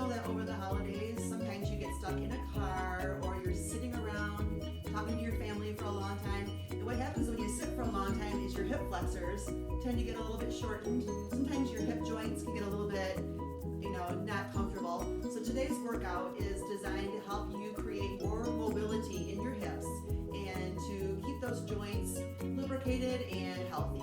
know that over the holidays, sometimes you get stuck in a car or you're sitting around talking to your family for a long time. And what happens when you sit for a long time is your hip flexors tend to get a little bit shortened. Sometimes your hip joints can get a little bit, not comfortable. So today's workout is designed to help you create more mobility in your hips and to keep those joints lubricated and healthy.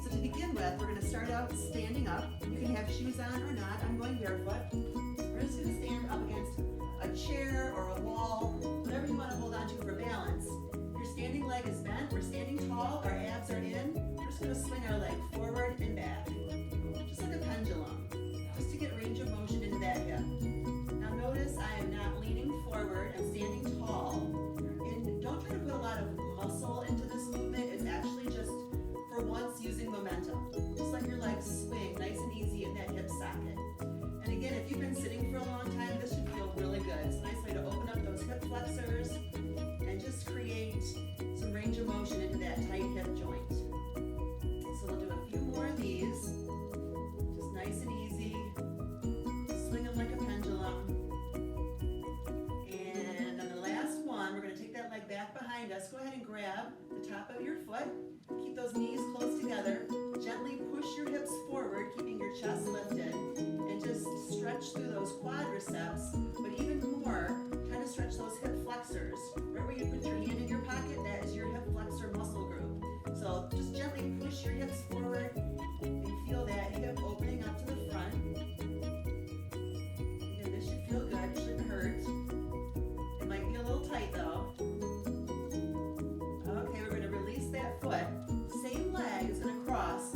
So to begin with, we're going to start out standing up. You can have shoes on or not. I'm going barefoot. We're just going to stand up against a chair or a wall, whatever you want to hold on to for balance. Your standing leg is bent. We're standing tall. Our abs are in. We're just going to swing our leg forward and back, just like a pendulum, just to get range of motion into that hip. Now notice I am not leaning forward. I'm standing tall. And don't try to put a lot of muscle into this movement. It's actually just for once using momentum. Just let your legs swing nice and easy in that hip socket. And again, if you've been sitting for a long time, this should feel really good. It's a nice way to open up those hip flexors and just create some range of motion into that tight hip joint. So we'll do a few more of these. Just nice and easy. Swing them like a pendulum. And on the last one, we're going to take that leg back behind us. Go ahead and grab the top of your foot. Keep those knees close together. Gently push your hips forward, keeping your chest lifted. And just stretch through those quadriceps, but even more, try to stretch those hip flexors. Right where you put your hand in your pocket, that is your hip flexor muscle group. So just gently push your hips forward and feel that hip opening up to the front. Again, this should feel good, it shouldn't hurt. It might be a little tight though. Okay, we're going to release that foot. Same leg is going to cross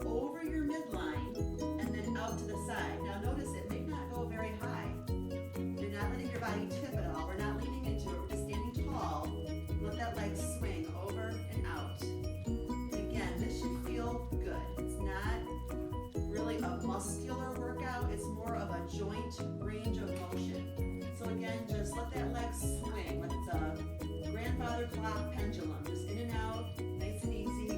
over your midline and then out to the side. Now notice it may not go very high. You're not letting your body tip at all. We're not leaning into it. We're just standing tall. Let that leg swing over and out. And again, this should feel good. It's not really a muscular workout. It's more of a joint range of motion. So again, just let that leg swing like it's a grandfather clock pendulum. Just in and out, nice and easy.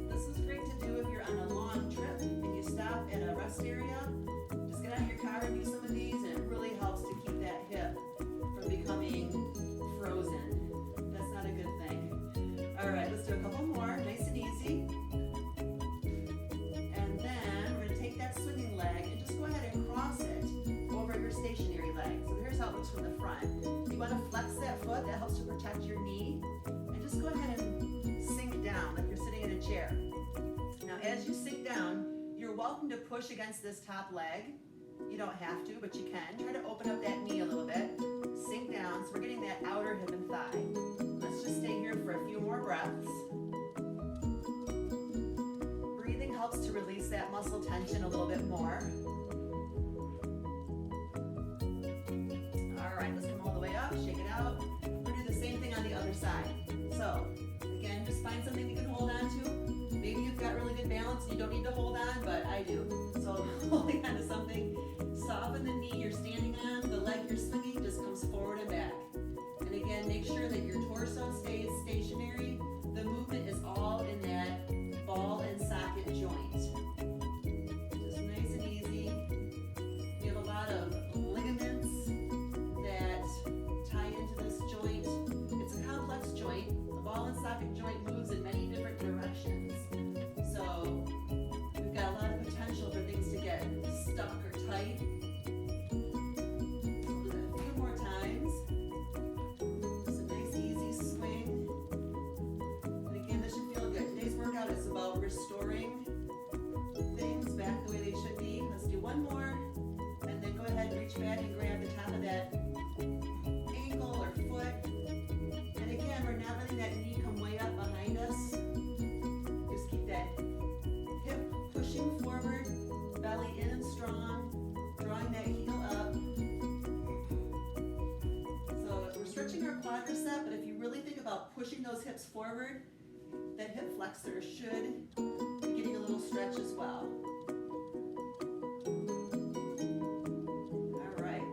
This is great to do if you're on a long trip and you stop at a rest area. Just get out of your car and do some of these, and it really helps to keep that hip from becoming frozen. That's not a good thing. All right, let's do a couple more, nice and easy. And then we're going to take that swinging leg and just go ahead and cross it over your stationary leg. So here's how it looks from the front. You want to flex that foot, that helps to protect your knee. And just go ahead and sink down like you're sitting in a chair. Now as you sink down, you're welcome to push against this top leg. You don't have to, but you can. Try to open up that knee a little bit. Sink down, so we're getting that outer hip and thigh. Let's just stay here for a few more breaths. Breathing helps to release that muscle tension a little bit more. All right, let's come all the way up, shake it out. We're going to do the same thing on the other side. So, again, just find something you can hold on to. Maybe you've got really good balance and you don't need to hold on, but I do. So holding on to something, soften the knee you're standing on, the leg you're swinging just comes forward and back. And again, make sure that your torso stays stationary. The movement is all in that ball and socket joint. Just nice and easy. We have a lot of ligaments that tie into this joint. It's a complex joint. The ball and socket joint moves in many different directions. So we've got a lot of potential for things to get stuck or tight. We'll do that a few more times. Just a nice easy swing. And again, this should feel good. Today's workout is about restoring things back the way they should be. Let's do one more. And then go ahead and reach back and grab the top of that ankle or foot. And again, we're not letting that knee come way up behind us. Just keep that hip pushing forward, belly in and strong, drawing that heel up. So we're stretching our quadricep, but if you really think about pushing those hips forward, that hip flexor should be getting a little stretch as well. All right,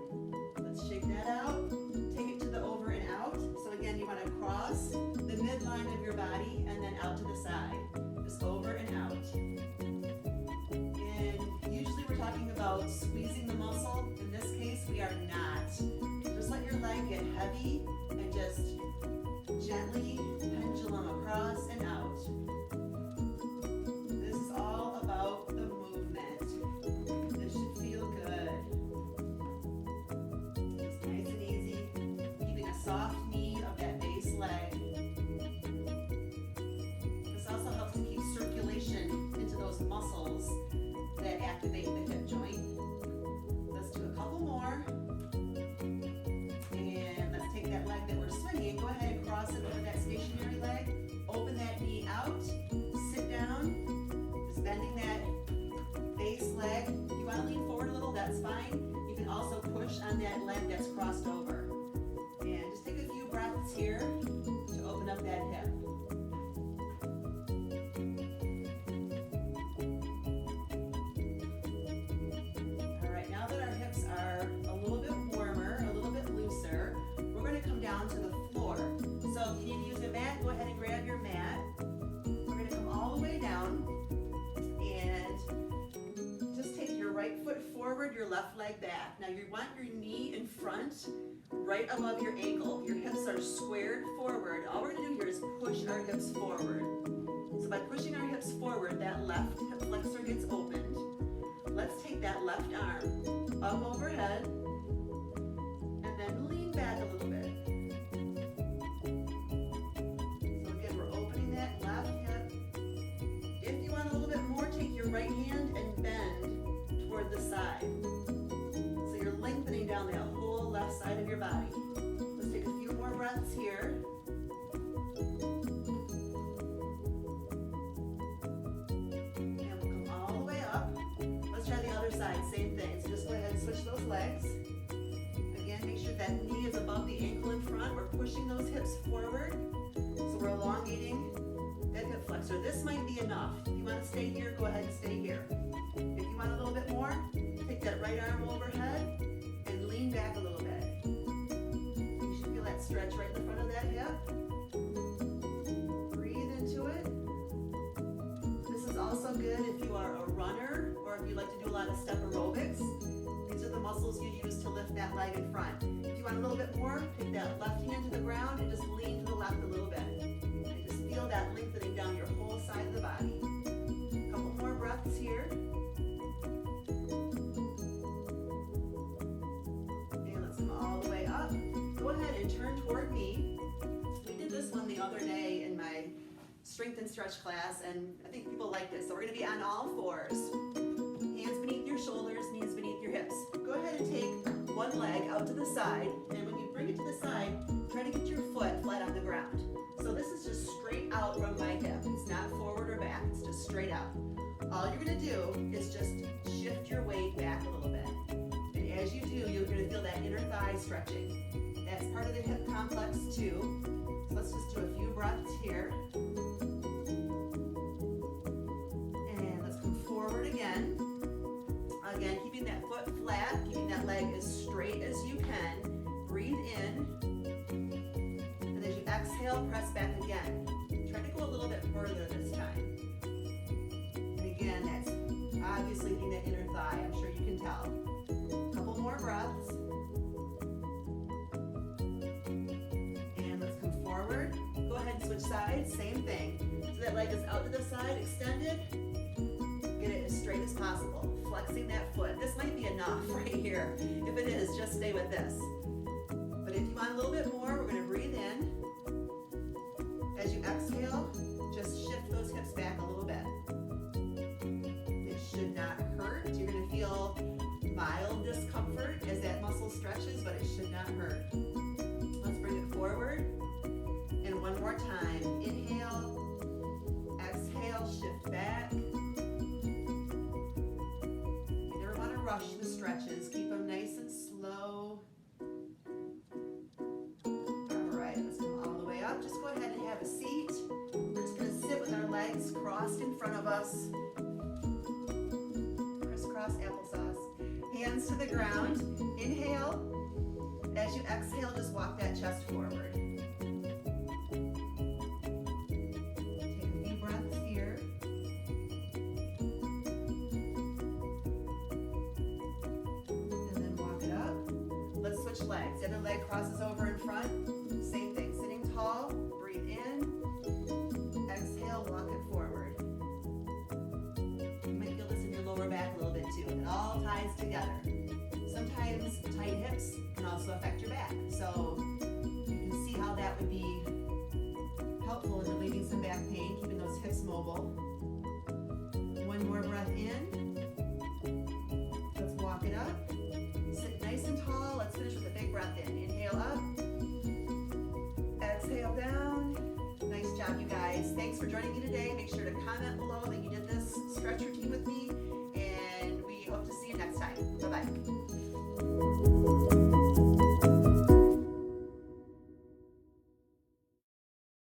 let's shake that out. Take it to the over and out. So again, you want to cross the midline of your body and then out to the side. Just over and out. And usually we're talking about squeezing the muscle heavy, and just gently pendulum across and out. This is all about the movement. This should feel good. Just nice and easy, keeping a soft knee of that base leg. This also helps to keep circulation into those muscles that activate the hip joint. Let's do a couple more. And let's take that leg that we're swinging, go ahead and cross it over that stationary leg. Open that knee out, sit down, just bending that base leg. If you want to lean forward a little, that's fine. You can also push on that leg that's crossed over. And just take a few breaths here to open up that hip. All right, now that our hips are a little bit warmer, a little bit looser, we're going to come down to the floor. So if you need to use a mat, go ahead and grab your mat. We're going to come all the way down and just take your right foot forward, your left leg back. Now you want your knee in front, right above your ankle. Your hips are squared forward. All we're going to do here is push our hips forward. So by pushing our hips forward, that left hip flexor gets opened. Let's take that left arm up overhead and then lean back a little bit. So again, we're opening that left hip. If you want a little bit more, take your right hand and bend toward the side. So you're lengthening down that whole left side of your body. Let's take a few more breaths here. And we'll come all the way up. Let's try the other side, same thing. So just go ahead and switch those legs. Again, make sure that knee is above the ankle in front. We're pushing those hips forward. So we're elongating that hip flexor. This might be enough. If you want to stay here, go ahead and stay here. If you want a little bit more, take that right arm overhead and lean back a little bit. You should feel that stretch right in the front of that hip. Breathe into it. This is also good if you are a runner or if you like to do a lot of step aerobics. These are the muscles you use to lift that leg in front. If you want a little bit more, take that left hand to the ground and just lean to the left a little bit. And just feel that lengthening down your whole side of the body. A couple more breaths here. And let's come all the way up. Go ahead and turn toward me. We did this one the other day in my strength and stretch class, and I think people like this. So we're going to be on all fours. Hands beneath your shoulders, knees beneath your hips. Go ahead and take one leg out to the side, and when you bring it to the side, try to get your foot flat on the ground. So this is just straight out from my hip. It's not forward or back, it's just straight out. All you're going to do is just shift your weight back a little bit. And as you do, you're going to feel that inner thigh stretching. That's part of the hip complex too. So let's just do a few breaths here. And let's come forward again. Again, keeping that foot flat, keeping that leg as straight as you can. Breathe in. And as you exhale, press back again. Try to go a little bit further this time. And again, that's obviously hitting that inner thigh. I'm sure you can tell. A couple more breaths. And let's come forward. Go ahead and switch sides. Same thing. So that leg is out to the side, extended. Get it as straight as possible. Flexing that foot. This might be enough right here. If it is, just stay with this. But if you want a little bit more, we're going to breathe in. As you exhale, just shift those hips back a little bit. It should not hurt. You're going to feel mild discomfort as that muscle stretches, but it should not hurt. Let's bring it forward. And one more time. Inhale. Exhale. Shift back. Rush the stretches. Keep them nice and slow. All right, let's come all the way up. Just go ahead and have a seat. We're just going to sit with our legs crossed in front of us. Crisscross applesauce. Hands to the ground. Inhale. As you exhale, just walk that chest forward. Take a few breaths here. legs. The other leg crosses over in front. Same thing, sitting tall, breathe in, exhale, walk it forward. You might feel this in your lower back a little bit too. It all ties together. Sometimes tight hips can also affect your back. So you can see how that would be helpful in relieving some back pain, keeping those hips mobile. One more breath in. Let's walk it up. Sit nice and tall. Let's finish with a big breath in. Inhale up. Exhale down. Nice job, you guys. Thanks for joining me today. Make sure to comment below that you did this stretch routine with me, and we hope to see you next time.